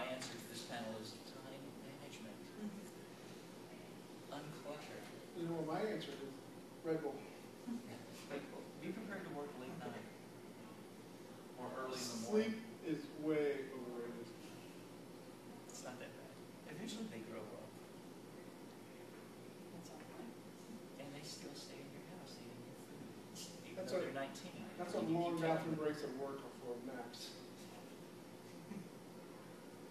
my answer to this panel is time management. Unclutter. You know what my answer is? Red Bull. Be prepared to work late night or early in the Sleep morning. is way overrated. It's not that bad. Eventually they grow up. That's all right. And they still stay in your house eating your food. Even That's though what- they're 19. That's what long bathroom breaks at work are for, naps.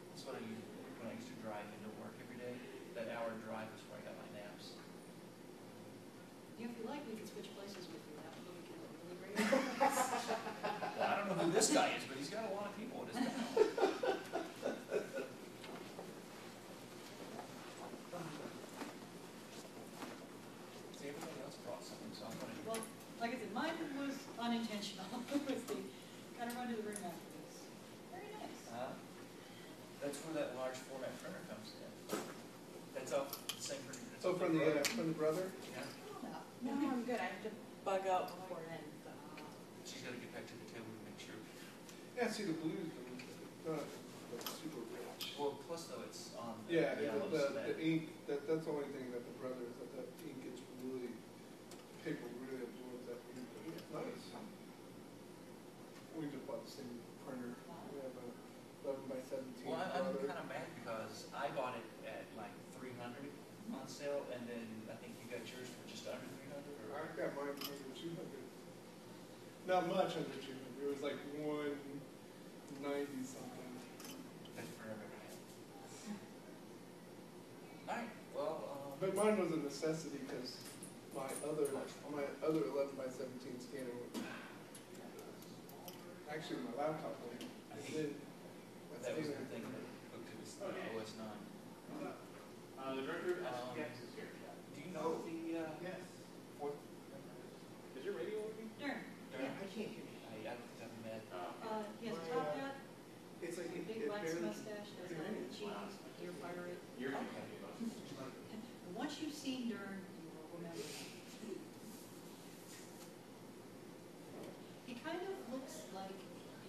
That's what I used when I used to drive into work every day. That hour drive was where I got my naps. You know, if you like, we can switch places with you. That would be really great. Well, I don't know who this guy is, but he's got a lot of people in his panel. See, everybody else brought something, so I'm going to... Well, like I said, mine was unintentional. It was the kind of run to the room after this. Very nice. That's where that large format printer comes in. That's off the same printer. Oh, from the brother? Yeah. No, I'm good. I have to bug out before then. So. She's got to get back to the table to make sure. Yeah, see the blues, not like super rich. Well, plus though it's on the Yeah, yellows, the ink, that's the only thing that the brother is that ink gets really, paper really absorbs that ink. But it's nice. We just bought the same printer. We have a 11 by 17 Well, I'm brother. kind of mad because I bought it at like $300 on sale, and then I think you got yours for just under $300. I got mine for under 200. Not much under 200. It was like 190 something. Best printer I've ever had. All right. Well. But mine was a necessity because my other 11 by 17 scanner was actually my laptop went. That was the thing that hooked to this OS 9. The director of SPX is here. Do you know the Yes. fourth? Is your radio working? Darn. Yeah, I can't hear you. I don't think I've met. He has a top hat, It's like a big wax mustache, has a little cheese, ear pirate. You're Okay. And once you've seen Dern, you will remember him. He kind of looks like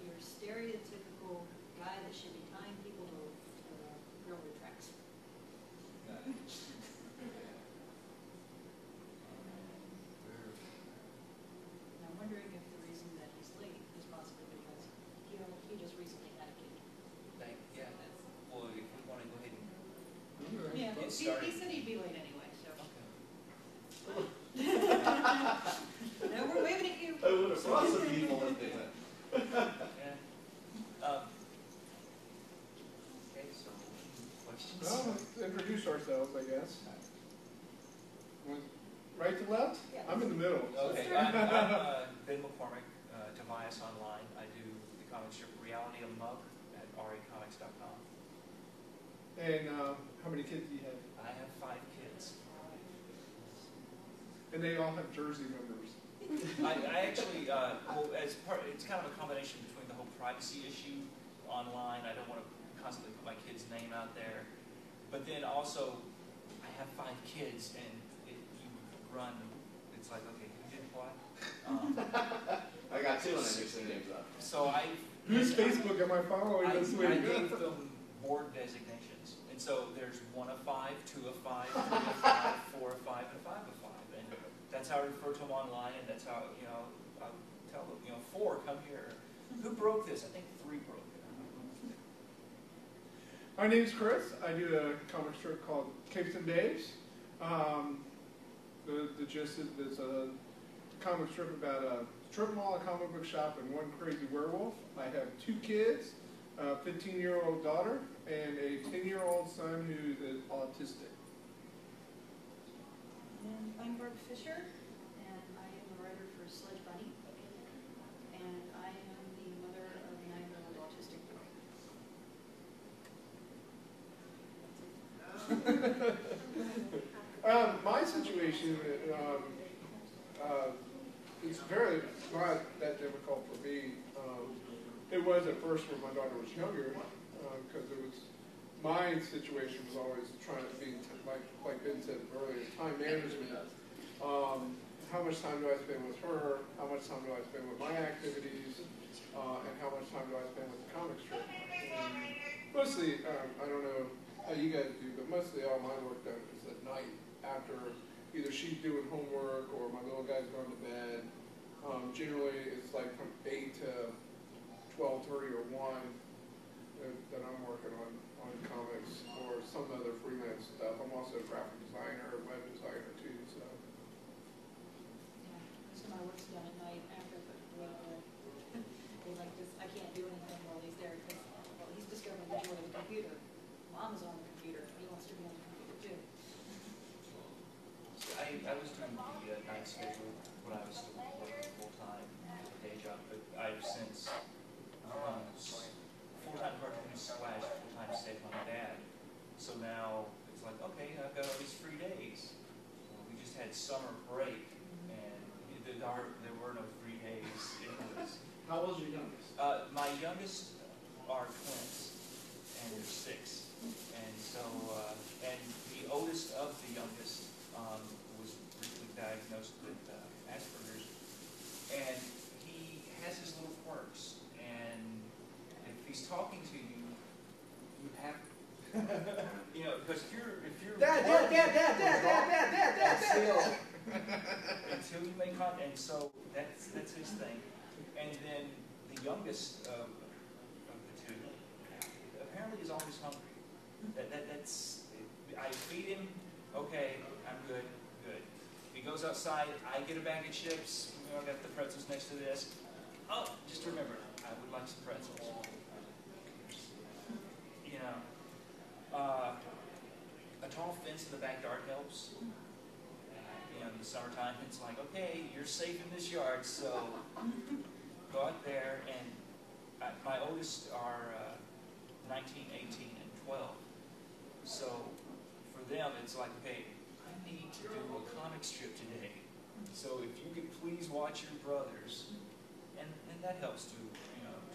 your stereotypical guy that should be tying people to railroad tracks. And I'm wondering if the reason that he's late is possibly because he just recently had a kid. Yeah. Well, if we want to go ahead and Yeah, get he started. said he'd be late anyway, so. Okay. No, we're waving at you. I would have brought some people if they went. Yeah. Okay, so questions? Well, let's introduce ourselves, I guess. Right to left? Yeah. I'm in the middle. Okay, I'm Ben McCormick, Tobias Online. I do the comic strip Reality of Mug at racomics.com. And how many kids do you have? I have 5 kids. And they all have Jersey numbers. I actually, well, as part, it's kind of a combination between the whole privacy issue online. I don't want to constantly put my kid's name out there. But then also, I have 5 kids, and you run, it's like, okay, who did what? I got 2 and I mixed their names up. So Whose Facebook am I following this I week? gave them board designations. And so there's 1 of 5, 2 of 5, 3 of 5, 4 of 5, and 5 of 5. And that's how I refer to them online, and that's how, I tell them, 4, come here. Who broke this? I think 3 broke it. My name's Chris. I do a comic strip called Capes and Daves. The gist is it's a comic strip about a strip mall, a comic book shop, and one crazy werewolf. I have 2 kids, a 15-year-old daughter, and a 10-year-old son who is autistic. And I'm Barb Fisher, and I am the writer for Sledge Bunny, and I am the mother of a 9-year-old autistic boy. My situation is very not that difficult for me. It was at first when my daughter was younger, because it was my situation was always trying to be like Ben said earlier, time management. How much time do I spend with her? How much time do I spend with my activities? And how much time do I spend with the comic strip? And it was mostly, I don't know how you guys do, but mostly all my work done is at night after either she's doing homework or my little guy's going to bed. Generally, it's like from 8 to 12:30 or 1 that I'm working on comics or some other freelance stuff. I'm also a graphic designer, web designer too, so. Yeah, most of my work's done at night after I put the boy to bed. They like this, I can't do anything while he's there because, well, he's discovering the joy of the computer. Mom's on the computer, he wants to be on the computer too. So I was doing the night schedule when I was still working full-time day job, but I've since full-time cartoonist / full-time stay-at-home dad. So now it's like, okay, I've got all these free days. We just had summer break, and there were no free days. It was. How old's your youngest? My youngest are twins, and they're 6. And so, and the oldest of the youngest was recently diagnosed with Asperger's, and he has his little quirks. And if he's talking to you, you have, you know, because if you're Dad. until you make contact, and so that's his thing. And then the youngest of the two apparently is always hungry. That's I feed him, okay, I'm good. He goes outside, I get a bag of chips, you know, I got the pretzels next to this. Oh, just remember, I would like some pretzels. You know, a tall fence in the backyard helps. You know, in the summertime, it's like, okay, you're safe in this yard, so go out there. And my oldest are 19, 18, and 12. So for them, it's like, okay, I need to do a comic strip today. So if you could please watch your brothers, and that helps to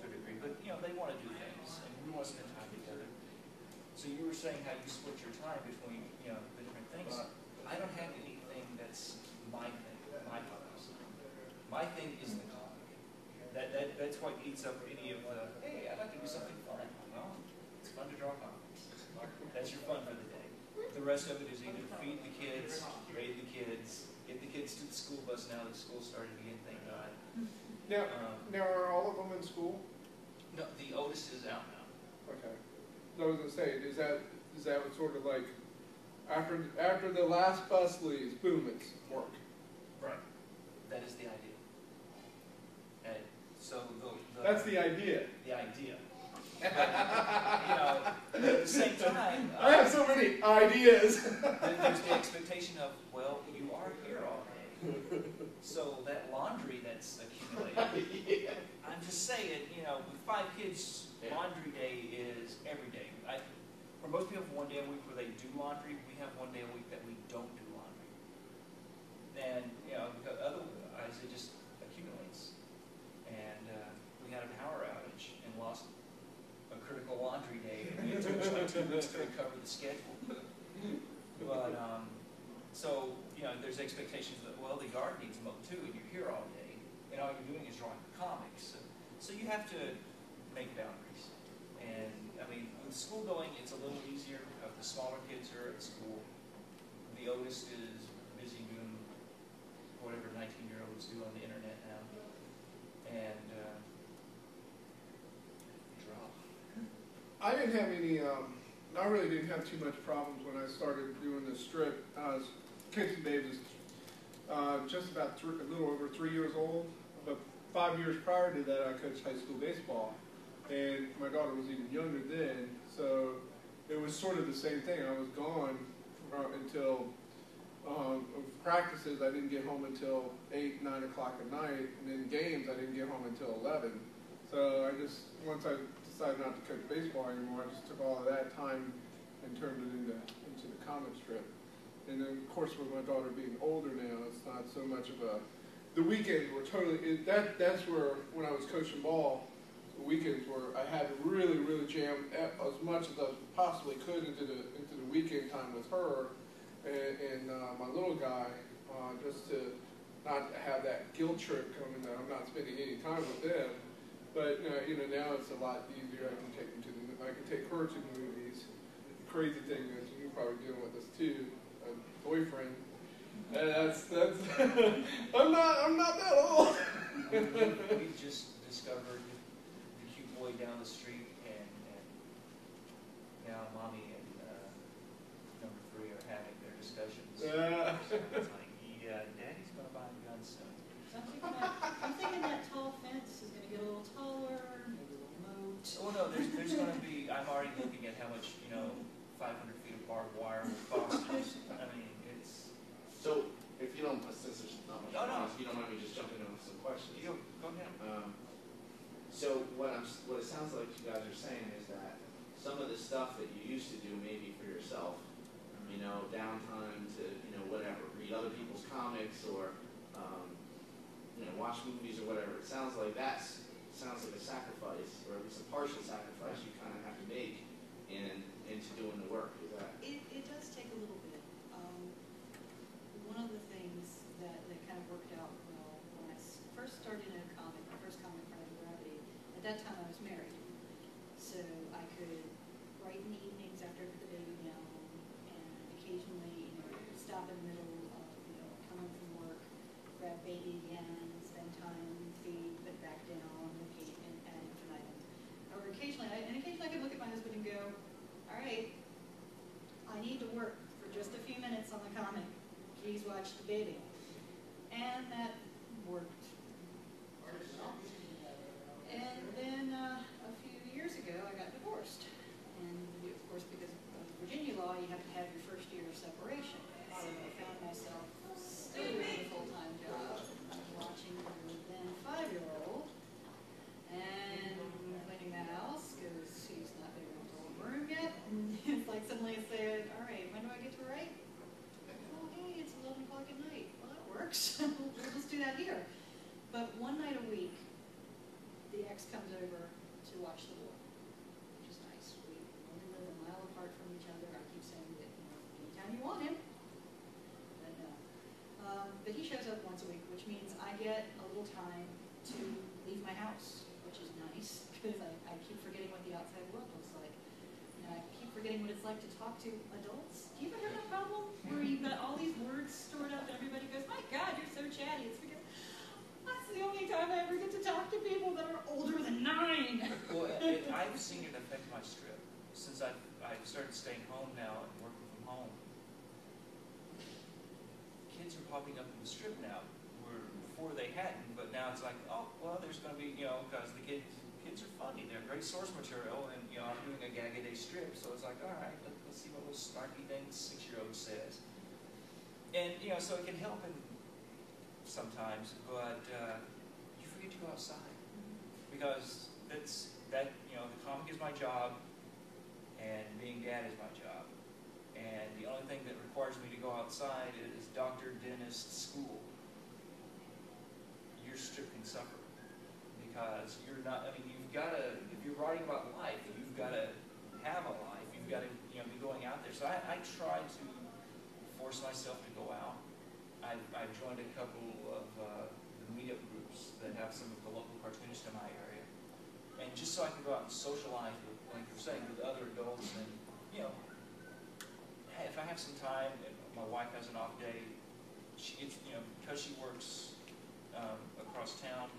a degree. But they want to do things, and we want to spend time together. So you were saying how you split your time between the different things. I don't have anything that's my thing, my focus. My thing is the comic. That's what eats up any of the. Hey, I'd like to do something fun. Well, it's fun to draw comics. That's your fun for the day. The rest of it is either feed the kids, raise the kids, get the kids to the school bus now that school started again, thank God. Now are all of them in school? No, the oldest is out now. Okay. I was gonna say, is that sort of like after the last bus leaves, boom, it's work. Right. That is the idea. And so that's the idea. The idea. But, at the same time, I have so many ideas. There's the expectation of, well, you are here all day, so that laundry that's accumulated. I'm just saying, with 5 kids, laundry day is every day. For most people, have one day a week where they do laundry. We have one day a week that we don't do laundry. And because otherwise it just accumulates. And we had a power outage and lost a critical laundry day, and it took us like 2 weeks to recover the schedule. But so there's expectations that the yard needs mowed too, and you're here all day, and all you're doing is drawing comics. So you have to make boundaries. And I mean, with school going, it's a little easier. The smaller kids are at school. The oldest is busy doing whatever 19-year-olds do on the internet now, and draw. I didn't have any. I really didn't have too much problems when I started doing the strip. Casey Davis, just about a little over 3 years old. But 5 years prior to that, I coached high school baseball, and my daughter was even younger then. So it was sort of the same thing. I was gone until practices. I didn't get home until 8, 9 o'clock at night, and then games I didn't get home until 11. So once I decided not to coach baseball anymore, I just took all of that time and turned it into the comic strip. And then, of course, with my daughter being older now, it's not so much of a. The weekends were totally. That's where when I was coaching ball, the weekends were I had to really jam as much as I possibly could into the weekend time with her and my little guy, just to not have that guilt trip coming that I'm not spending any time with them. But now it's a lot easier. I can take cartoon movies. The crazy thing is, you're probably dealing with this too, a boyfriend. And that's I'm not that old. We just discovered the cute boy down the street, and now mommy and number 3 are having their discussions. So it's like, yeah, daddy's gonna buy a gun soon. I'm thinking that tall fence is gonna get a little taller, maybe a little moat. Oh no, there's gonna be. I'm already looking at how much 500 feet of barbed wire will cost us. I mean, it's. So, if you don't, since there's not much No, no. if you don't mind me just jumping in with some questions. Go ahead. So what it sounds like you guys are saying is that some of the stuff that you used to do maybe for yourself, downtime to, whatever, read other people's comics or, watch movies or whatever, it sounds like a sacrifice, or at least a partial sacrifice you kind of have to make into doing the work. Is that? It does take a little bit. One of the things that kind of worked out well when I first started in a comic, my first comic, Private Gravity, at that time I was married. So I could write in the evenings after I put the baby down, and occasionally, stop in the middle of, coming from work, grab baby again, spend time, feed, put back down, repeat, and ad infinitum. Or occasionally I could look at my husband and go, all right, I need to work for just a few minutes on the comic. Please watch the baby. And that worked. And then a few years ago, I got divorced. And of course, because of Virginia law, you have to have your first year of separation. So I found myself still doing a full-time job, watching her then 5-year-old, and cleaning the house because she's not big enough to hold room yet. And it's like suddenly I said, all right, when do I get to write? Oh, hey, it's 11 o'clock at night. Well, that works. We'll just do that here. But one night a week, the ex comes over to watch the war, which is nice. We only live a mile apart from each other. I keep saying that, anytime you want him. But no. But he shows up once a week, which means I get a little time to leave my house, which is nice, because I keep forgetting what the outside world looks like. And I keep forgetting what it's like to talk to adults. Do you ever have that problem where you've got all these words stored up and everybody goes, my God, you're so chatty. It's because that's the only time I ever get to talk to people that are older than 9. Well, I've seen it affect my script since I've started staying home now and working from home. Kids are popping up in the strip now, where before they hadn't, but now it's like, oh, well, there's going to be, because the kids are funny. They're great source material, and, I'm doing a gag-a-day strip, so it's like, all right, let's see what those snarky things 6-year-old says. And, so it can help sometimes, but you forget to go outside. Because the comic is my job, and being dad is my job. And the only thing that requires me to go outside is doctor, dentist, school. Your strip can suffer. Because you're not, you've got to, if you're writing about life, you've got to have a life. You've got to, be going out there. So I try to force myself to go out. I've joined a couple of the meetup groups that have some of the local cartoonists in my area. And just so I can go out and socialize with, like you're saying, with other adults. And, hey, if I have some time, and my wife has an off day, she gets, because she works across town,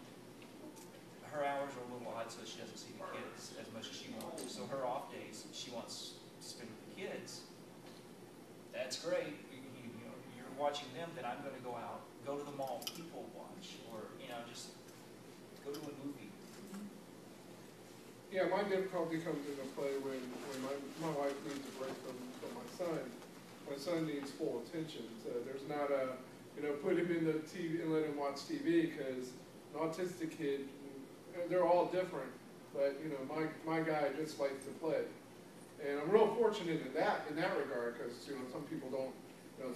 her hours are a little odd, so she doesn't see the kids as much as she wants. So her off days, she wants to spend with the kids. That's great. You're watching them, then I'm going to go out, go to the mall, people watch, or, just go to a movie. Yeah, my difficulty comes into play when my wife needs a break from my son. My son needs full attention, so there's not a, put him in the TV and let him watch TV, because an autistic kid, they're all different, but, my guy just likes to play. And I'm real fortunate in that regard, because, some people don't,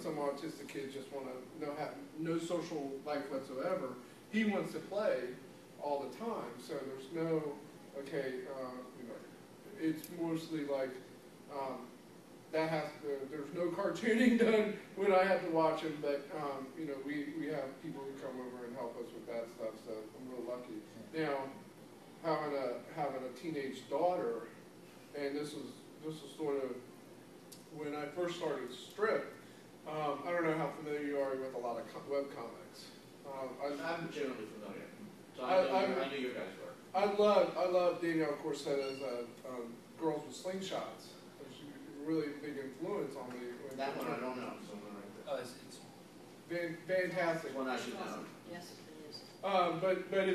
some autistic kids just want to have no social life whatsoever. He wants to play all the time, so there's no, it's mostly like, there's no cartooning done when I have to watch him, but, we have people who come over and help us with that stuff, so I'm real lucky. Now, having a teenage daughter, and this was sort of when I first started Strip. I don't know how familiar you are with a lot of web comics. I'm generally familiar, so I knew your guys' work. I love Danielle Corsetta's Girls with Slingshots. She's a really big influence on me. That one I don't know, so I'm right there. Oh, it's fantastic. One I should know. Yes, it is. But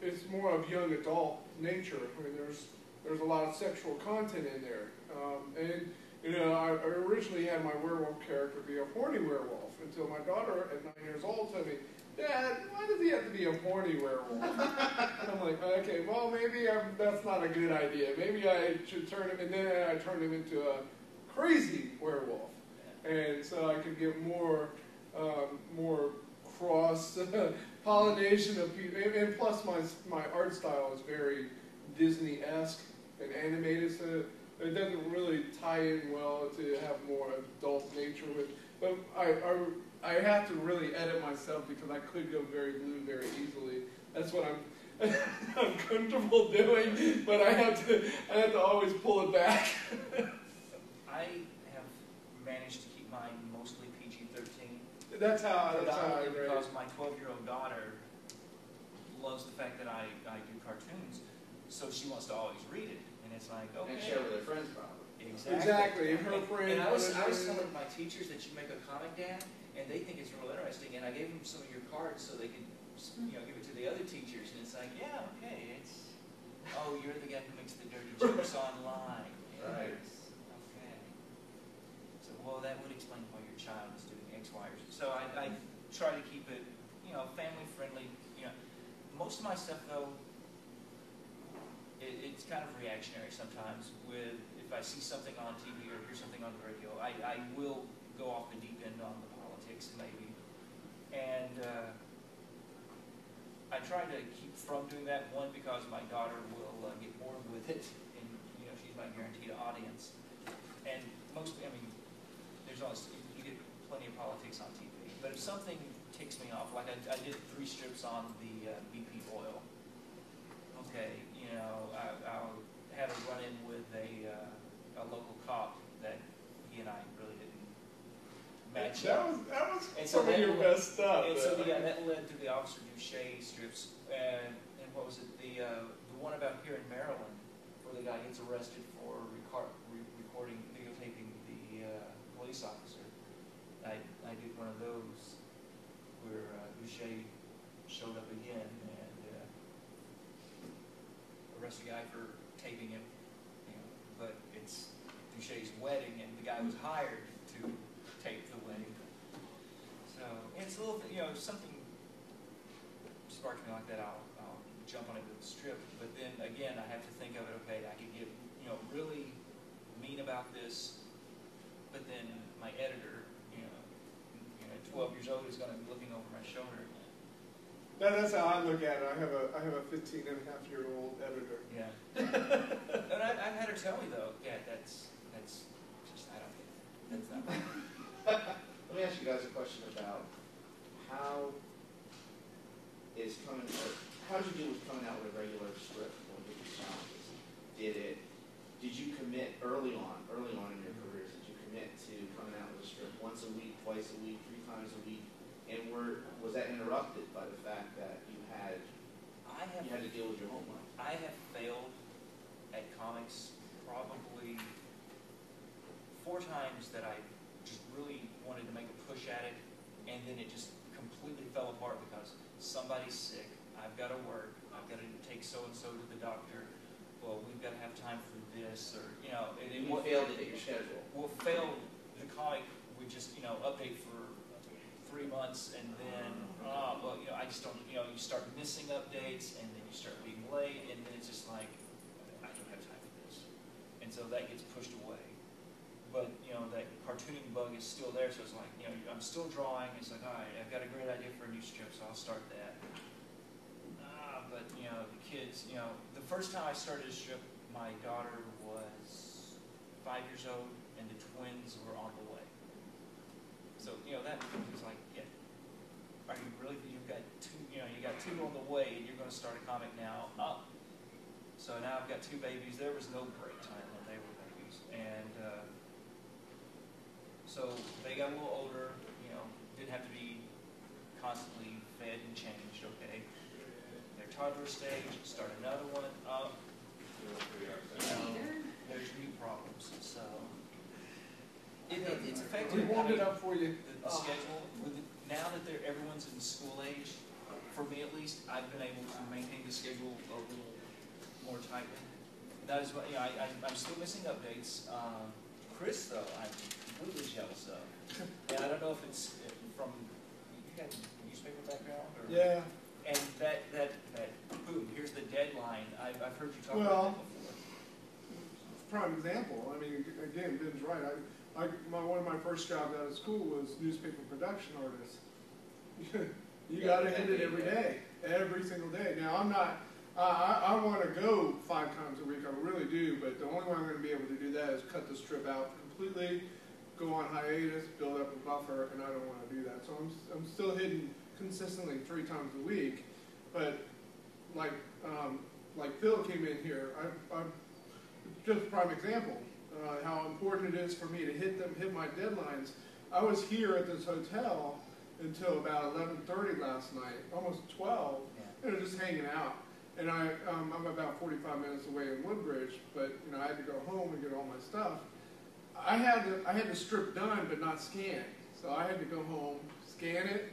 it's more of young adult nature. I mean, there's a lot of sexual content in there, and you know, I originally had my werewolf character be a horny werewolf until my daughter at 9 years old told me, "Dad, why does he have to be a horny werewolf?" And I'm like, okay, well, maybe that's not a good idea. Maybe I should turn him, and then I turned him into a crazy werewolf, and so I could get more cross pollination of people. And plus, my art style is very Disney-esque and animated, so it doesn't really tie in well to have more adult nature with. But I have to really edit myself because I could go very blue very easily. That's what I'm comfortable doing, but I have to always pull it back. I have managed to keep mine mostly PG-13. That's how I read it. Because my 12-year-old daughter loves the fact that I do cartoons, so she wants to always read it. And it's like, okay. And share with her friends, probably. Exactly. And her friends. And I was telling my teachers that you make a comic, Dad, and they think it's real interesting. And I gave them some of your cards so they could, give it to the other teachers. And it's like, yeah, okay, you're the guy who makes the dirty jokes online. Right. Okay. So, well, that would explain why your child is doing X, Y, or Z. So I try to keep it, family friendly. Most of my stuff though, it's kind of reactionary sometimes. If I see something on TV or hear something on the radio, I will go off the deep end on the politics maybe, and I try to keep from doing that. One, because my daughter will get bored with it, and she's my guaranteed audience. And there's always you get plenty of politics on TV. But if something ticks me off, like I did 3 strips on the BP oil. Okay, I'll have a run-in with a local cop that he and I really didn't match up. That was some of your best stuff. And so that led to the Officer Duche strips, and what was it? The one about here in Maryland, where the guy gets arrested for videotaping the police officer. I did one of those where Duche showed up again and arrested a guy for taping him, but it's Duche's wedding and the guy was hired to tape the wedding. So it's a little bit, something sparks me like that, I'll jump on it with a strip. But then again, I have to think of it, okay, I could get, really mean about this, but then my editor, 12 years old, is going to be looking over my shoulder. That's how I look at it. I have a 15-and-a-half-year-old editor. Yeah. And I've had her tell me though, yeah, that's just, I don't get it. That's not right. Let me ask you guys a question about how did you deal with coming out with a regular script when you did challenges? Did you commit early on in your careers? Did you commit to coming out with a script once a week, twice a week, 3 times a week? And was that interrupted by the fact that you had to deal with your homework? I have failed at comics probably 4 times that I just really wanted to make a push at it, and then it just completely fell apart because somebody's sick, I've got to work, I've got to take so-and-so to the doctor, well, we've got to have time for this, or, you failed to hit your schedule. Well, the comic would just, update for 3 months, and then, I just don't, you start missing updates, and then you start being late, and then it's just like, I don't have time for this. And so that gets pushed away. But, that cartooning bug is still there, so it's like, I'm still drawing, it's like, all right, I've got a great idea for a new strip, so I'll start that. But, the kids, the first time I started a strip, my daughter was 5 years old, and the twins were on the way. So, that was like, yeah, are you really, you've got 2, you got 2 on the way, and you're going to start a comic now? So now I've got 2 babies. There was no break time when they were babies. And so they got a little older, you know, didn't have to be constantly fed and changed, okay? Their toddler stage, start another one up. There's new problems. So it's affected. We warmed it up for you. The schedule. Now that everyone's in school age, for me at least, I've been able to maintain the schedule a little more tightly. That is what, you know, I'm still missing updates. Chris, though, I'm completely jealous of. And I don't know if it's from, you got a newspaper background? Or, Yeah. And that boom, here's the deadline. I've heard you talk about that before. Prime example. I mean, again, Ben's right. One of my first jobs out of school was newspaper production artist. You got to hit it every day, every single day. Now, I'm not. I want to go 5 times a week. I really do. But the only way I'm going to be able to do that is cut the strip out completely, go on hiatus, build up a buffer, and I don't want to do that. So I'm still hitting consistently 3 times a week. But like Phil came in here, I'm just a prime example. How important it is for me to hit my deadlines. I was here at this hotel until about 11:30 last night, almost 12, just hanging out. And I'm about 45 minutes away in Woodbridge, but you know I had to go home and get all my stuff. I had the strip done, but not scanned. So I had to go home, scan it,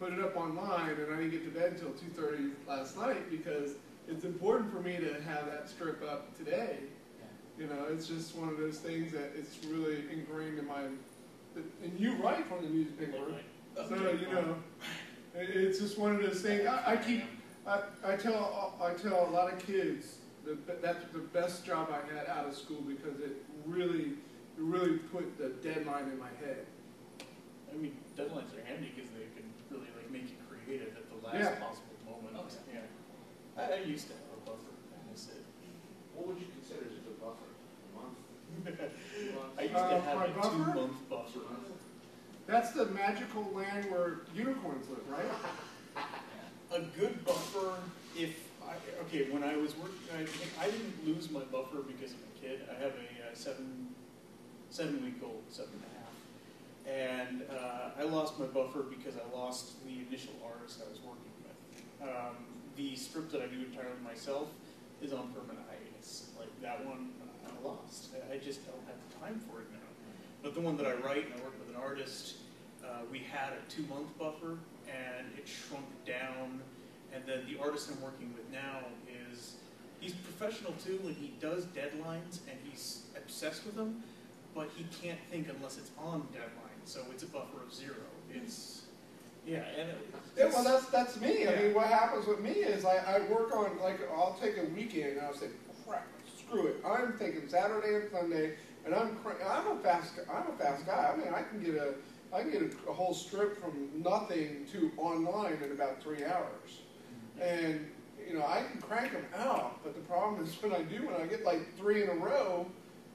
put it up online, and I didn't get to bed until 2:30 last night because it's important for me to have that strip up today. You know, it's just one of those things that it's really ingrained in my. And you write from the newspaper, so you know, it's just one of those things. I tell a lot of kids that that's the best job I had out of school because it really put the deadline in my head. I mean, deadlines are handy because they can really like make you creative at the last possible moment. Okay. Yeah. I used to have a buffer. I miss it. What would you consider as a good buffer? A month? 2 months? I used to have my a buffer? 2-month buffer. That's the magical land where unicorns live, right? A good buffer, when I was working, I didn't lose my buffer because of a kid. I have a 7-week-old, 7.5. And I lost my buffer because I lost the initial artist I was working with. The strip that I do entirely myself is on permanent hiatus. Like that one, I lost. I just don't have the time for it now. But the one that I write, and I work with an artist, we had a 2-month buffer, and it shrunk down. And then the artist I'm working with now he's professional too, and he does deadlines, and he's obsessed with them, but he can't think unless it's on deadline. So it's a buffer of 0. It's, well, that's me. I mean, what happens with me is I work on, like, I'll take a weekend, and I'll say, crap, screw it. I'm thinking Saturday and Sunday, and I'm a fast guy. I mean, I can get a whole strip from nothing to online in about 3 hours. And, you know, I can crank them out, but the problem is when I get like 3 in a row,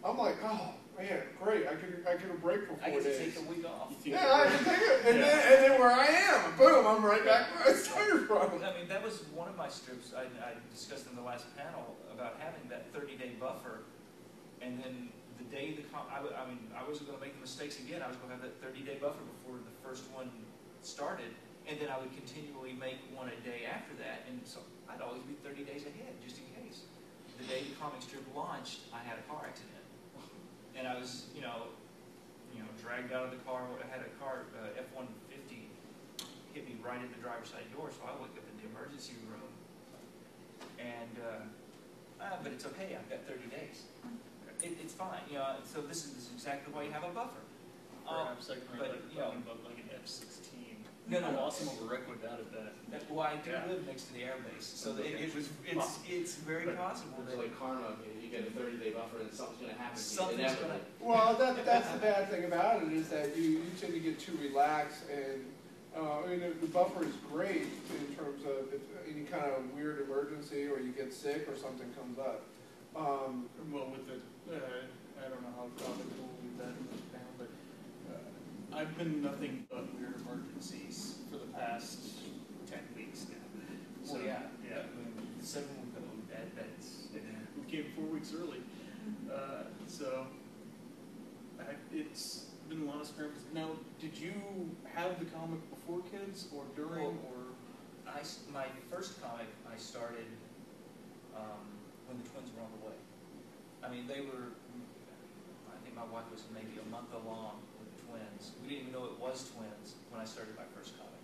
I'm like, oh, man, great, I could have break for 4 days. I get to take the week off. Yeah, I can take it. And then where I am, boom, I'm right back where I started from. I mean, that was one of my strips I discussed in the last panel about having that 30-day buffer, and then the day I wasn't going to make the mistakes again. I was going to have that 30-day buffer before the first one started. And then I would continually make one a day after that, and so I'd always be 30 days ahead, just in case. The day the comic strip launched, I had a car accident, and I was, dragged out of the car. I had a car, F-150, hit me right in the driver's side door, so I woke up in the emergency room. And but it's okay. I've got 30 days. It's fine. So this is exactly why you have a buffer. Perhaps I can but like an F-16. No. Awesome over wreck without that. Well, I do live next to the airbase, so it's very possible It's that like karma. You get a 30-day buffer, and something's going to happen to you. Well, that's the bad thing about it is that you tend to get too relaxed, and the buffer is great in terms of if any kind of weird emergency or you get sick or something comes up. Well, with the I don't know how topical that is now, but I've been nothing but weird emergencies for the past 10 weeks now. So yeah. I mean, 7-week-old, that's weeks early. So it's been a lot of scrambles. Now, did you have the comic before kids or during or? My first comic I started when the twins were on the way. I mean, they were, I think my wife was maybe a month along with the twins. We didn't even know it was twins when I started my first comic.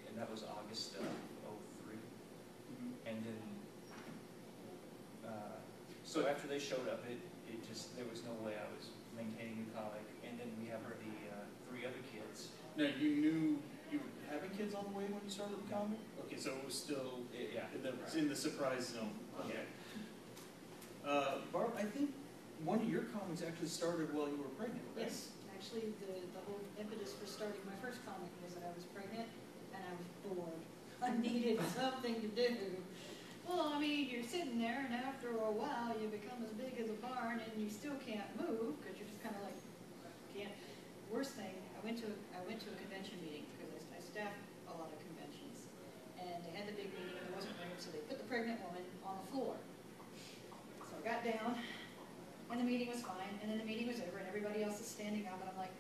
And that was August of '03. And then, so after they showed up, it just, there was no way I was maintaining the comic. And then we have the 3 other kids. Now, you knew you were having kids on the way when you started the comic? Okay, so it was still in the surprise zone. Okay. Barb, I think one of your comics actually started while you were pregnant, right? Yes, actually, the whole impetus for starting my first comic was that I was pregnant and I was bored. I needed something to do. Well, I mean, you're sitting there, and after a while, you become as big as a barn, and you still can't move because you're just kind of like can't. Worst thing, I went to a convention meeting because I staffed a lot of conventions, and they had the big meeting and there wasn't room, so they put the pregnant woman on the floor. So I got down, and the meeting was fine, and then the meeting was over, and everybody else is standing up, and I'm like,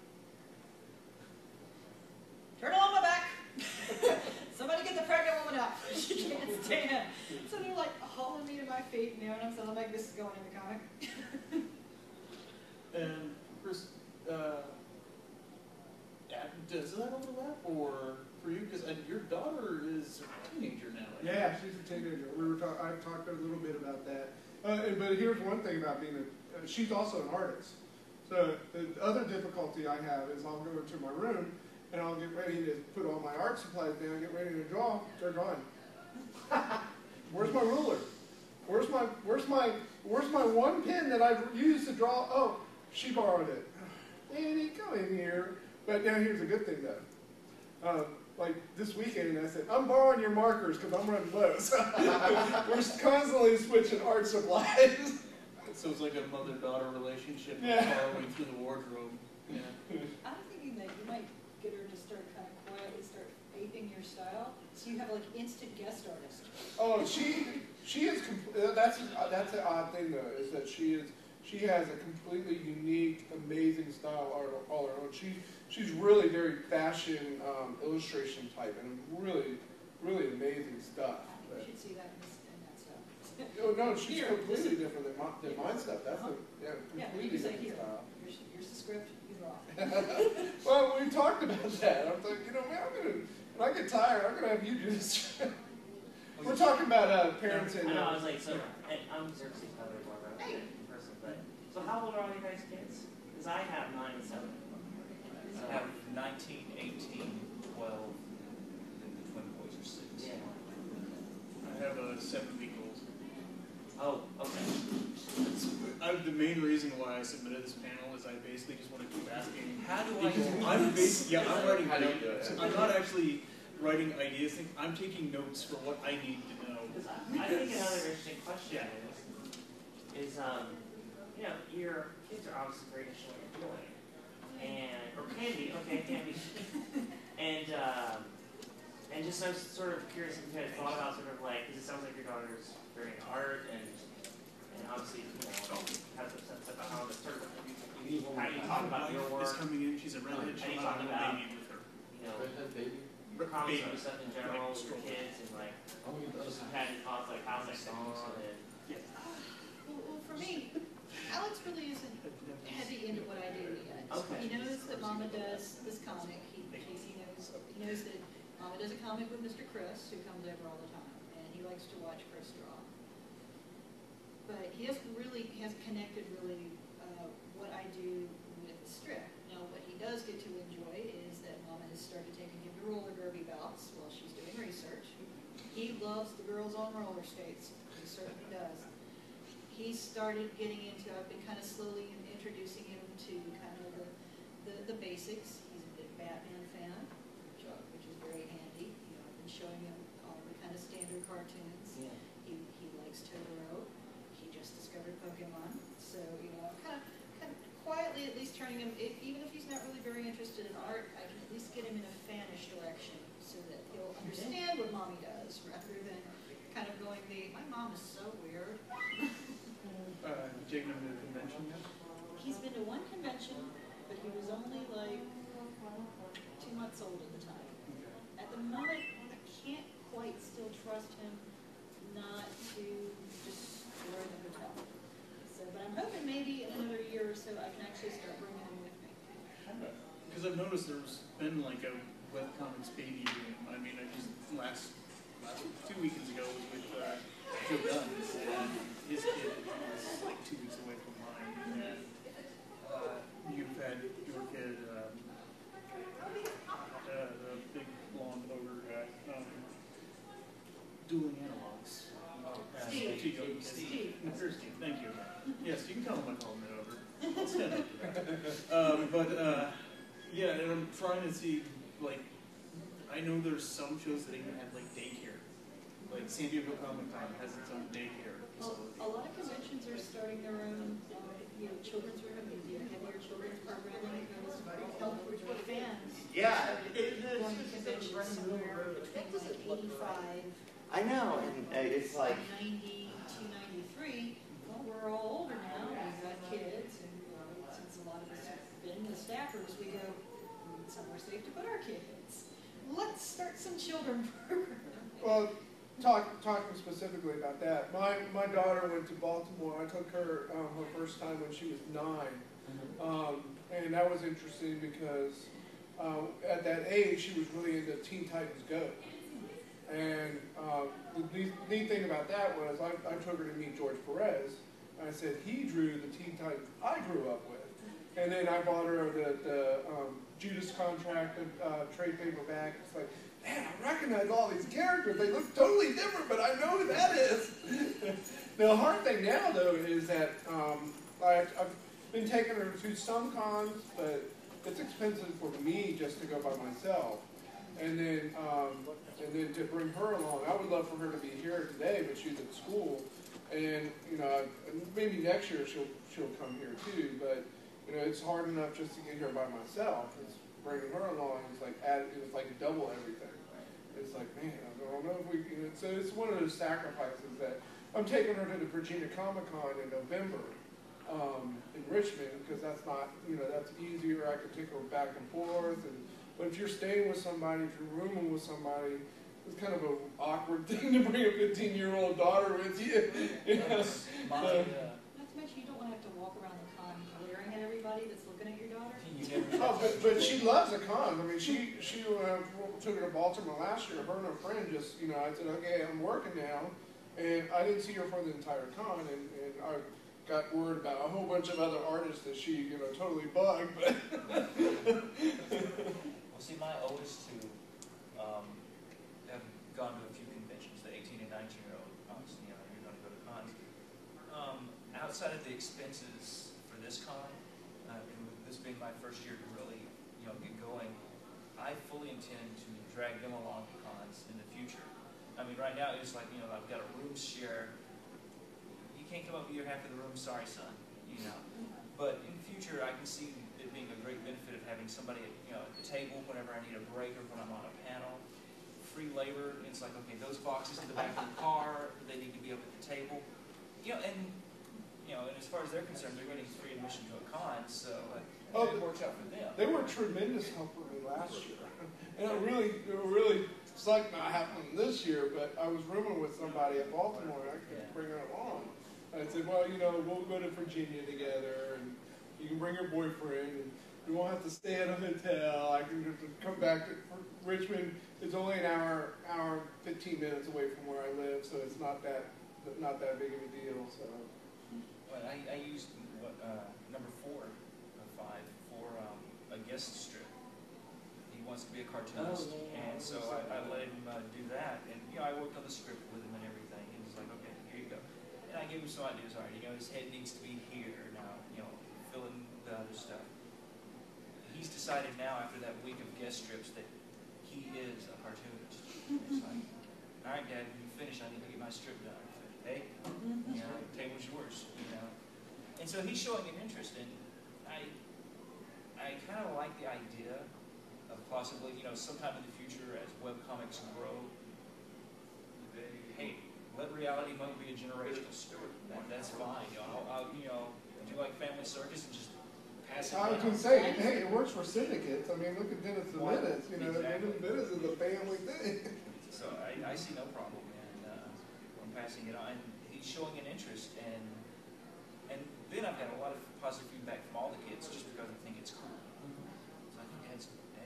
turn along my back. Somebody get the pregnant woman up. She can't stand. So they're like hauling me to my feet, and I'm so I'm like, this is going in the comic. And Chris, does that overlap, or for you? Because your daughter is a teenager now. Right? Yeah, she's a teenager. I've talked a little bit about that. But here's one thing about being she's also an artist. So the other difficulty I have is I'll go into my room and I'll get ready to put all my art supplies down, get ready to draw. They're gone. Where's my ruler? Where's my one pen that I've used to draw? Oh, she borrowed it. Danny, come in here. But now here's a good thing though. Like this weekend, I said, I'm borrowing your markers because I'm running low. So we're constantly switching art supplies. So it's like a mother-daughter relationship, borrowing through the wardrobe. Yeah. I'm thinking that you might get her to start kind of quietly start aping your style, so you have like instant guest artist. Oh, she is. That's the odd thing though, is that she has a completely unique, amazing style all her own. She's really very fashion illustration type and really amazing stuff. You should see that in that stuff. Oh no, she's completely different than mine stuff. That's completely different style. Here's the script. You draw. Well, we talked about that. I'm like, man, when I get tired, I'm gonna have you do this. We're talking about parents and. I know. I was like, so I'm seriously probably more about a person, but so how old are all you guys' kids? Because I have 9 and 7. I have 19, 18, 12, and the twin boys are 6. Yeah. I have a 7-week-old. Oh, okay. The main reason why I submitted this panel is I basically just want to keep asking. How do I do I'm basically, I'm writing. How do you do it? I'm not actually writing ideas. I'm taking notes for what I need to know. I think another interesting question is you know, your kids are obviously very interested in what you're doing, and or can be, and just I was sort of curious if you had thought about sort of like, because it sounds like your daughter's very into art and obviously has a sense of how to sort of how do you talk about your work? Is coming in. She's a redhead. How do you talk about redhead baby? Comics and stuff in general with your kids and like just had any thoughts like how's that going and Well, for me, Alex really isn't heavy into what I do yet. Okay. He knows that Mama does this comic. He knows that Mama does a comic with Mr. Chris, who comes over all the time, and he likes to watch Chris draw. But he hasn't connected really what I do with the strip. Now, what he does get to enjoy is that Mama has started taking him to roller derby bouts while she's doing research. He loves the girls on roller skates. He certainly does. He started getting into, I've been kind of slowly introducing him to kind of the basics. He's a big Batman fan, which is very handy. I've been showing him all the kind of standard cartoons. yeah. He likes Totoro. He just discovered Pokemon. So, kind of quietly at least turning him, even if he's not really very interested in art, I can at least get him in a fanish direction so that he'll understand what Mommy does rather than kind of going my mom is so weird. you taken him to a convention yet? He's been to one convention, but he was only like 2 months old at the time. At the moment, I can't quite still trust him not to just destroy the hotel. So, but I'm hoping maybe in another year or so I can actually start bringing him with me. Because I've noticed there's been like a webcomics baby boom. I mean, I just last 2 weekends ago was with Joe Dunn, and his kid is like 2 weeks away from mine. And you've had your kid, the big blonde ogre guy, dueling analogs. Steve. Thank you. Yes, you can tell him I call him that ogre. I'll stand up to that. Yeah, and I'm trying to see, like, I know there's some shows that even have like daycare. Like San Diego Comic Con has its own daycare facility. A lot of conventions are starting their own, children's room, heavier children's programming, because help for fans. Yeah. Going to conventions somewhere between like 85. I know, and it's like 92, 93. Well, we're all older now. We've got kids, and since a lot of us have been the staffers, we go, we need somewhere safe to put our kids. Let's start some children programming. Well, talking specifically about that, my daughter went to Baltimore. I took her her first time when she was 9, and that was interesting because at that age she was really into Teen Titans Go. And the neat thing about that was I took her to meet George Perez. And I said he drew the Teen Titans I grew up with. And then I bought her the Judas Contract trade paperback. It's like, man, I recognize all these characters. They look totally different, but I know who that is. The hard thing now, though, is that I've been taking her to some cons, but it's expensive for me just to go by myself. And then to bring her along, I would love for her to be here today, but she's at school. And maybe next year she'll come here too. But it's hard enough just to get here by myself. It's bringing her along. It's like double everything. It's like, man, I don't know if we can. So it's one of those sacrifices that I'm taking her to the Virginia Comic Con in November in Richmond, because that's not, that's easier. I can take her back and forth. But if you're staying with somebody, if you're rooming with somebody, it's kind of an awkward thing to bring a 15-year-old daughter with you. Not to mention, you don't want to have to walk around the con glaring at everybody that's looking at your daughter. But she loves the con. I mean, she took her to Baltimore last year. Her and her friend just, I said, okay, I'm working now. And I didn't see her for the entire con. And I got word about a whole bunch of other artists that she, totally bugged. But Well, see, my oldest two have gone to a few conventions, the 18 and 19-year-old, obviously, you're going to go to cons. Outside of the expenses for this con, and with this being my first year to really, get going, I fully intend to drag them along to cons in the future. I mean, right now, it's like, I've got a room share. You can't come up with your half of the room, sorry, son, But in the future, I can see it being a great benefit of having somebody at the table whenever I need a break or when I'm on a panel. Free labor, it's like, okay, those boxes in the back of the car, they need to be up at the table. And as far as they're concerned, they're getting free admission to a con, so it works out for them. They were a tremendous help for me last year. And it really sucked not happening this year, but I was rooming with somebody at Baltimore, and I couldn't bring her along. I said, well, we'll go to Virginia together, and you can bring your boyfriend, and we won't have to stay at a hotel. I can just come back to Richmond. It's only an hour, 15 minutes away from where I live, so it's not that big of a deal. So, well, I used number 4 of 5 for a guest strip. He wants to be a cartoonist, and so I let him do that. And I worked on the script with him and everything. He was like, okay, here you go. And I gave him some ideas. All right, his head needs to be here now. Fill in the other stuff. He's decided now, after that week of guest strips, that he is a cartoonist. It's like, all right, Dad, when you finish, I need to get my strip done. I said, hey, table's yours. And so he's showing an interest, and I kind of like the idea of possibly, sometime in the future, as webcomics grow, hey, let reality mode be a generational sport. That's fine. You know, do like Family Circus and just pass it I was down. going to say, hey, it works for syndicates. I mean, look at Dennis the Menace. You know, Exactly. Dennis the Menace is a family thing. So I see no problem in passing it on. And he's showing an interest, and then I've had a lot of positive feedback from all the kids just because I think it's cool. So I think that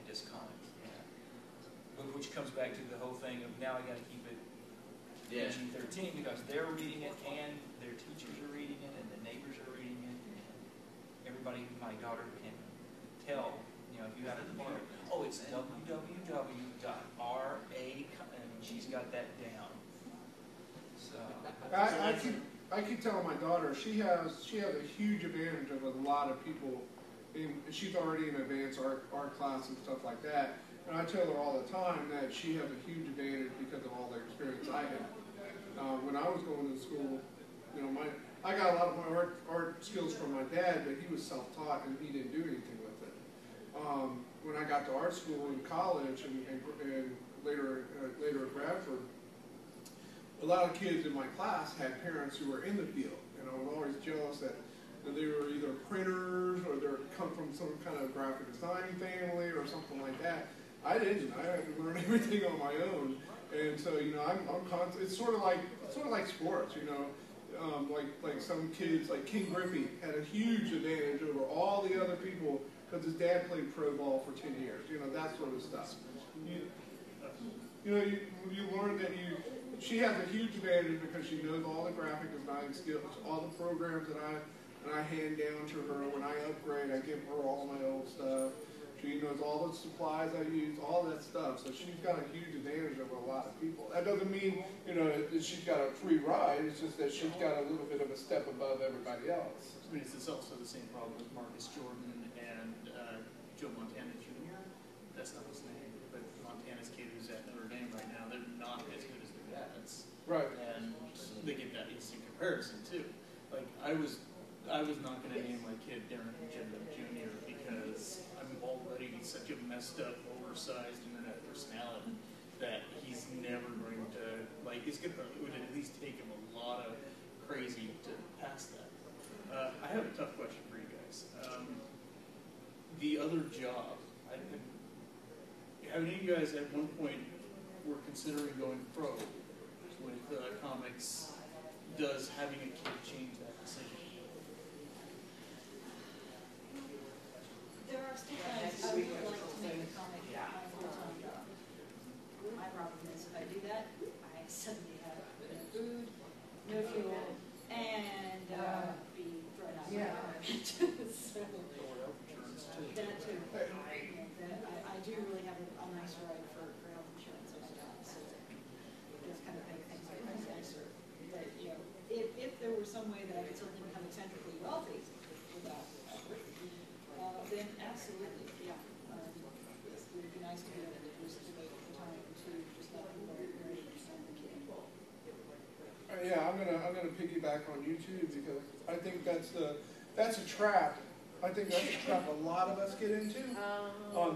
just comments, yeah. But which comes back to the whole thing of now I got to keep it PG-13 because they're reading it and their teachers are reading it and the neighbors are reading it and everybody, my daughter can tell, you know, if you have a computer, oh, it's www.ra, and she's got that down. So I keep telling my daughter she has a huge advantage over a lot of people. She's already in advanced art class and stuff like that. And I tell her all the time that she has a huge advantage because of all the experience I had. When I was going to school, you know, I got a lot of my art skills from my dad, but he was self-taught and he didn't do anything with it. When I got to art school in college and later at Bradford, a lot of kids in my class had parents who were in the field, and I was always jealous that they were either printers or they come from some kind of graphic design family or something like that. I didn't. I had to learn everything on my own, and so you know, I'm constant. It's sort of like sports, you know. Like some kids, like King Griffey, had a huge advantage over all the other people because his dad played pro ball for 10 years. You know, that sort of stuff. You learn that she has a huge advantage because she knows all the graphic design skills, all the programs that I hand down to her. When I upgrade, I give her all my old stuff. She knows all the supplies I use, all that stuff. So she's got a huge advantage over a lot of people. That doesn't mean, you know, that she's got a free ride. It's just that she's got a little bit of a step above everybody else. I mean, it's also the same problem with Marcus Jordan and Joe Montana Jr. That's not his name, but Montana's kid who's at Notre Dame right now, they're not as good as their dads. Right. And they get that instant comparison too. Like I was not going to name my kid Darren Jr. because I'm already such a messed up, oversized internet personality that he's never going to, like, it would at least take him a lot of crazy to pass that. I have a tough question for you guys. The other job, have any of you guys at one point were considering going pro with comics? Does having a kid change that decision? There are still times I would like to make a comic my full-time job. My problem is if I do that, I suddenly have no food, no fuel, and be thrown out of my apartment. So that too. I do really have a nice ride for health insurance on my job, so it does kind of make things a little nicer. But you know, if there were some way that I could suddenly become eccentrically wealthy without then absolutely, yeah. It would be nice to be able to just devote the time to just let people know the kid. Yeah, I'm gonna piggyback on you too because I think that's a trap. I think that's a trap a lot of us get into.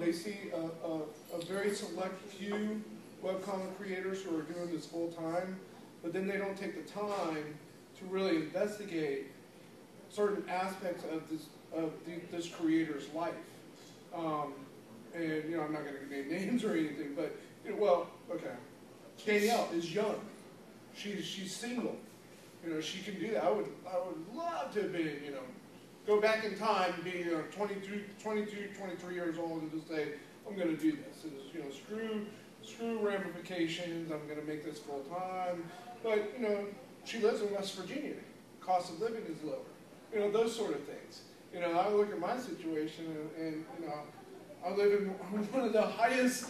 They see a very select few webcomic creators who are doing this full time, but then they don't take the time to really investigate certain aspects of this creator's life. And you know, I'm not going to name names or anything, but you know, well, okay. Danielle is young. She's single. You know, she can do that. I would love to be, you know, go back in time and be 22, 23 years old and just say, I'm going to do this. And you know, screw ramifications. I'm going to make this full time. But you know, she lives in West Virginia. Cost of living is lower. You know, those sort of things. You know, I look at my situation and you know, I live in one of the highest,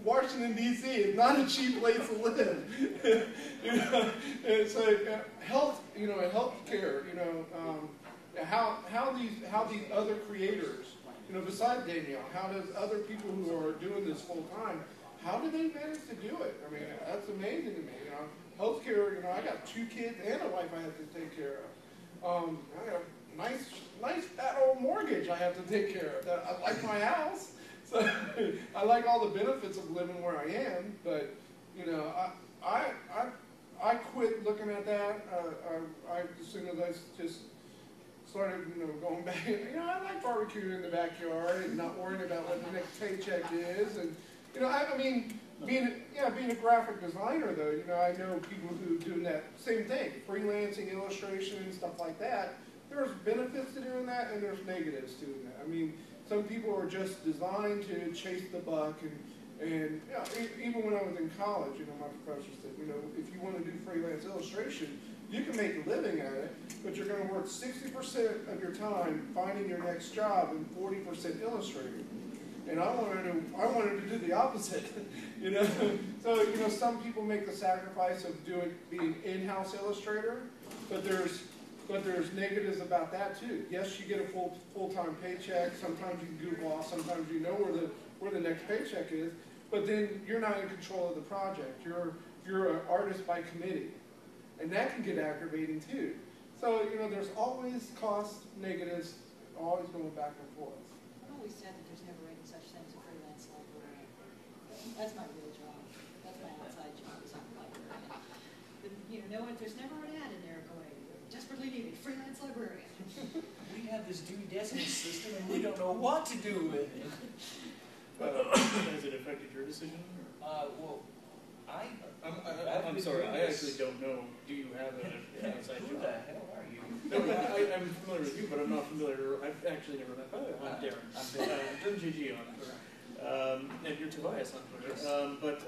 Washington, D.C. is not a cheap place to live. You know, it's like health, you know, health care, you know, how these other creators, you know, besides Danielle, how does other people who are doing this full time, how do they manage to do it? I mean, that's amazing to me. You know, health care, you know, I got 2 kids and a wife I have to take care of. I got a nice fat old mortgage I have to take care of. I like my house. So I like all the benefits of living where I am, but you know, I I quit looking at that. As soon as I just started, going back, I like barbecuing in the backyard and not worrying about what the next paycheck is. And, I mean, being a graphic designer, though, I know people who do that same thing, freelancing, illustration, and stuff like that. There's benefits to doing that, and there's negatives to doing that. I mean, some people are just designed to chase the buck, and even when I was in college, my professor said, if you want to do freelance illustration, you can make a living at it, but you're going to work 60% of your time finding your next job and 40% illustrating. And I wanted to do the opposite, So, some people make the sacrifice of being in-house illustrator, but there's negatives about that too. Yes, you get a full-time paycheck. Sometimes you can goof off. Sometimes you know where the next paycheck is. But then you're not in control of the project. You're an artist by committee, and that can get aggravating too. So there's always cost negatives, always going back and forth. I've always said that there's never any such thing as a freelance librarian. That's my real job. That's my outside job as a librarian. But there's never an ad in there going, desperately needed freelance librarian. We have this Dewey Decimal System, and we don't know what to do with it. Has it affected your decision? I'm sorry, I actually don't know. Do you have an outside job? Who the hell are you? No, I'm familiar with you, but I'm not familiar. I've actually never met. I'm Darren. I'm Darren GG on Twitter. And you're Tobias on Twitter. Yes. But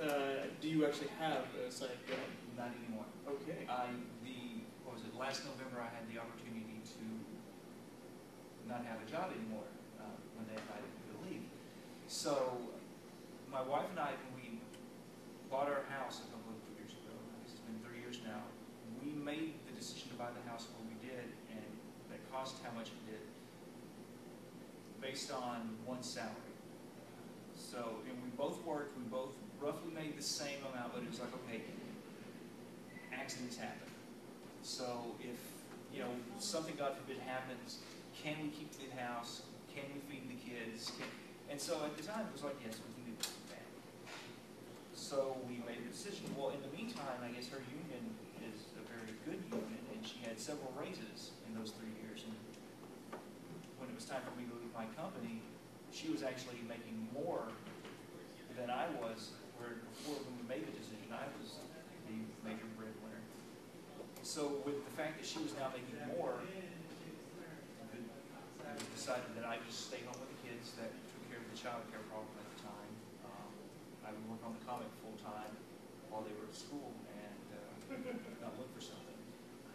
do you actually have a side job? Not anymore. Okay. Last November I had the opportunity to not have a job anymore when they invited me to leave. So my wife and I, when we bought our house a couple of years ago, I guess it's been 3 years now, we made the decision to buy the house when we did, and that cost how much it did, based on one salary. So, and we both worked, we both roughly made the same amount, but it was like, okay, accidents happen. So if, something, God forbid, happens, can we keep the house? Can we feed the kids? And so at the time, it was like, yes, we can do that. So we made the decision. Well, in the meantime, I guess her union is a very good union, and she had several raises in those 3 years. And when it was time for me to leave my company, she was actually making more than I was, where before when we made the decision, I was the major breadwinner. So with the fact that she was now making more, I decided that I just stay home with the kids. That took care of the child care problem at the time. I would work on the comic full time while they were at school and not look for something.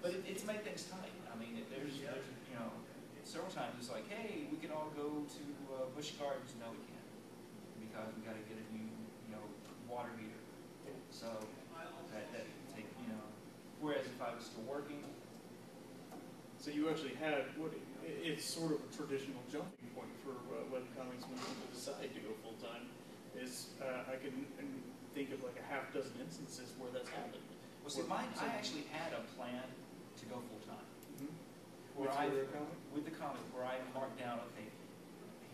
But it's made things tight. I mean, there's several times it's like, hey, we can all go to Busch Gardens. No, we can't, because we got to get a new water heater. So that take Whereas if I was still working. So you actually had it's sort of a traditional jumping point for webcomics when people decide to go full time. I can think of like a half dozen instances where that's happened. Well, see, I actually had a plan to go full time. Mm-hmm. With the comic, where I marked down, okay,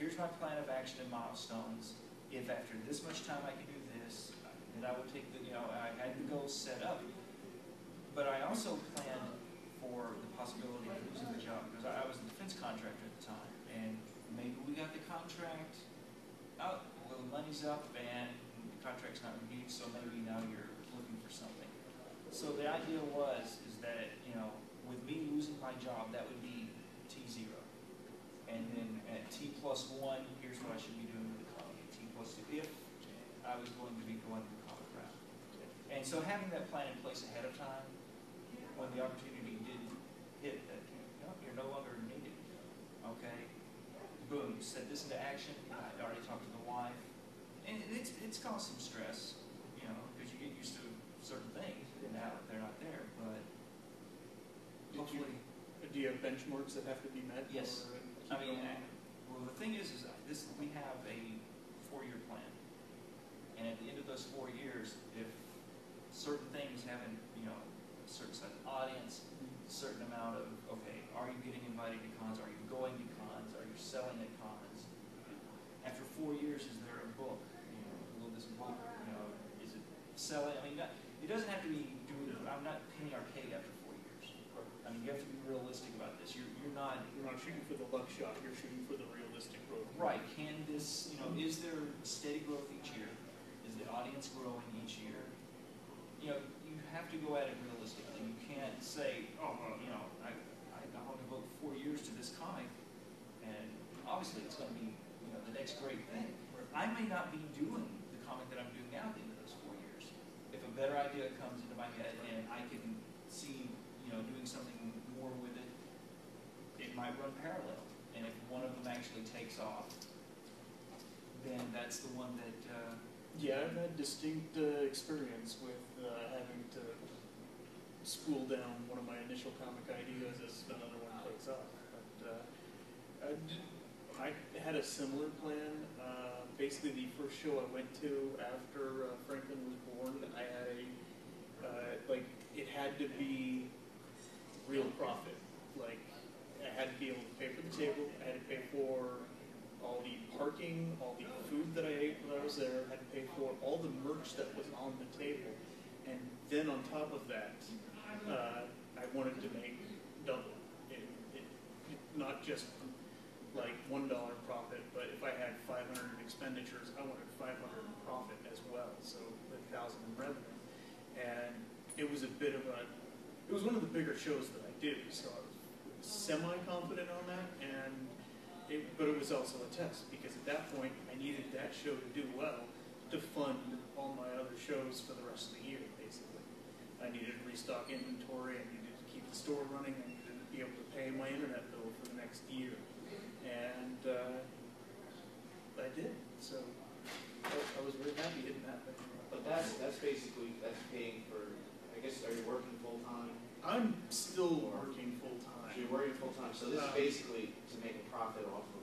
here's my plan of action and milestones. If after this much time I can do this, then I would take I had the goals set up. But I also planned for the possibility of losing the job, because I was a defense contractor at the time, and maybe we got the contract out, well, the money's up, and the contract's not renewed, so maybe now you're looking for something. So the idea is that, with me losing my job, that would be T0. And then at T+1, here's what I should be doing with the comic. T+2, if I was going to be going the comic route. And so having that plan in place ahead of time, when the opportunity did hit, that you're no longer needed. Okay, boom, set this into action. I already talked to the wife, and it's caused some stress, because you get used to certain things, and now they're not there. But hopefully, do you have benchmarks that have to be met? Yes. Well, the thing is we have a 4-year plan, and at the end of those 4 years, if certain things haven't, a certain size of audience, a certain amount of, okay, are you getting invited to cons? Are you going to cons? Are you selling at cons? After 4 years, is there a book? Will this book, is it selling? I mean, it doesn't have to be do I'm not penny arcade after 4 years. I mean, you have to be realistic about this. You're not shooting for the buckshot, you're shooting for the realistic growth. right. Can this, is there steady growth each year? Is the audience growing each year? You have to go at it realistically. You can't say, oh, well, I want to devote 4 years to this comic, and obviously it's going to be, the next great thing. I may not be doing the comic that I'm doing now at the end of those 4 years. If a better idea comes into my head and I can see, doing something more with it, it might run parallel. And if one of them actually takes off, then that's the one that. Yeah, I've had distinct experience with having to spool down one of my initial comic ideas as another one takes off. But I had a similar plan. Basically, the first show I went to after Franklin was born, I had it had to be real profit. Like, I had to be able to pay for the table, I had to pay for all the parking, all the food that I ate when I was there, I had to pay for all the merch that was on the table. And then on top of that, I wanted to make double. Not just like $1 profit, but if I had 500 in expenditures, I wanted 500 in profit as well, so 1,000 in revenue. And it was it was one of the bigger shows that I did, so I was semi-confident on that, but it was also a test, because at that point, I needed that show to do well to fund all my other shows for the rest of the year, basically. I needed to restock inventory, I needed to keep the store running, I needed to be able to pay my internet bill for the next year. And I did, so I was really happy hitting that thing. But that's paying for, I guess, are you working full-time? I'm still working full-time. So you're working full-time, so this is basically to make a profit off of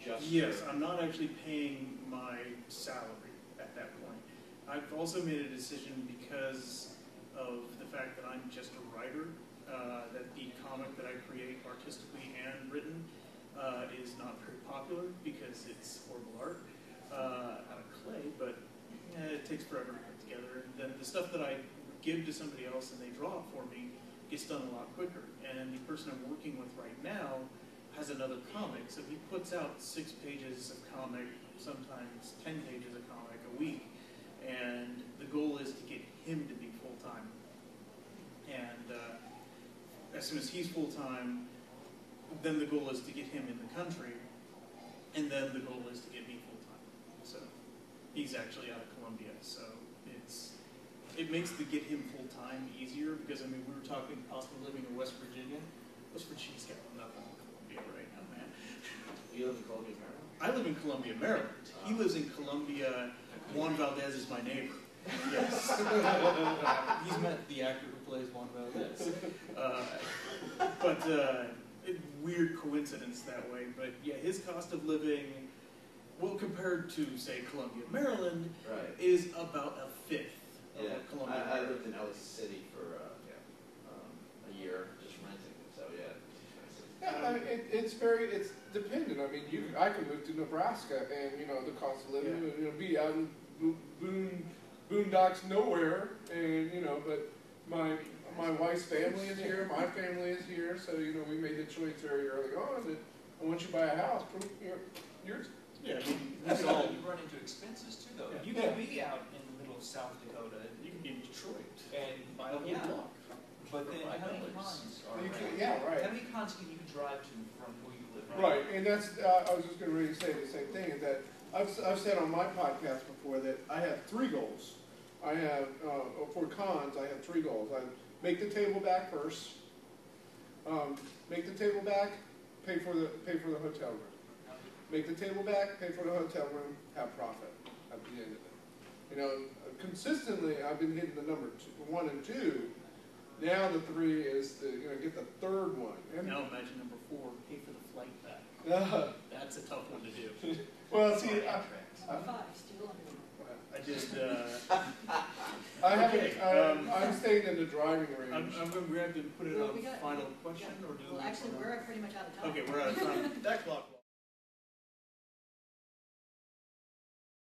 just Yes, I'm not actually paying my salary at that point. I've also made a decision because of the fact that I'm just a writer, that the comic that I create artistically and written is not very popular because it's horrible art out of clay, but it takes forever to put together. And then the stuff that I give to somebody else and they draw it for me gets done a lot quicker. And the person I'm working with right now has another comic, so he puts out 6 pages of comic, sometimes 10 pages of comic a week, and the goal is to get him to be full-time. And as soon as he's full-time, then the goal is to get him in the country, and then the goal is to get me full-time. So he's actually out of Columbia, so it makes the get him full-time easier, because, I mean, we were talking possibly living in West Virginia. West Virginia's got nothing in Columbia right now, man. You live in Columbia, Maryland? I live in Columbia, Maryland. He lives in Columbia. Juan Valdez is my neighbor. Yes. He's met the actor who plays Juan Valdez. Weird coincidence that way. But yeah, his cost of living, well, compared to, say, Columbia, Maryland, right, is about a fifth of yeah. what Columbia, I Maryland. lived in Ellis City for a year, just renting, so yeah. Yeah, it's dependent. I mean, I could move to Nebraska, and the cost of living, be out in boondocks nowhere, and but my wife's family is here, my family is here, so we made the choice very early on that once you buy a house, yours. Yeah, I mean, That's all. You run into expenses too, though. Yeah. You can be out in the middle of South Dakota, you can be in Detroit and buy a whole block. But then, $5. how many cons are You around? can, yeah, right. How many cons can you drive to from where you live? Right, and that's, I was just going to really say the same thing, is that I've said on my podcast before that I have 3 goals. I have, for cons, I have 3 goals. I make the table back first, make the table back, pay for the hotel room. Make the table back, pay for the hotel room, have profit at the end of it. Consistently, I've been hitting the number 1 and 2. Now the 3 is to get the 3rd one. And Now imagine number 4, pay for the flight back. That's a tough one to do. well, see, Still under. I just, I haven't. Okay, I'm staying in the driving range. I'm going to have to put it Well, on we got- final question, or do Well, actually, we're pretty much out of time. Okay, we're out of time. That clock.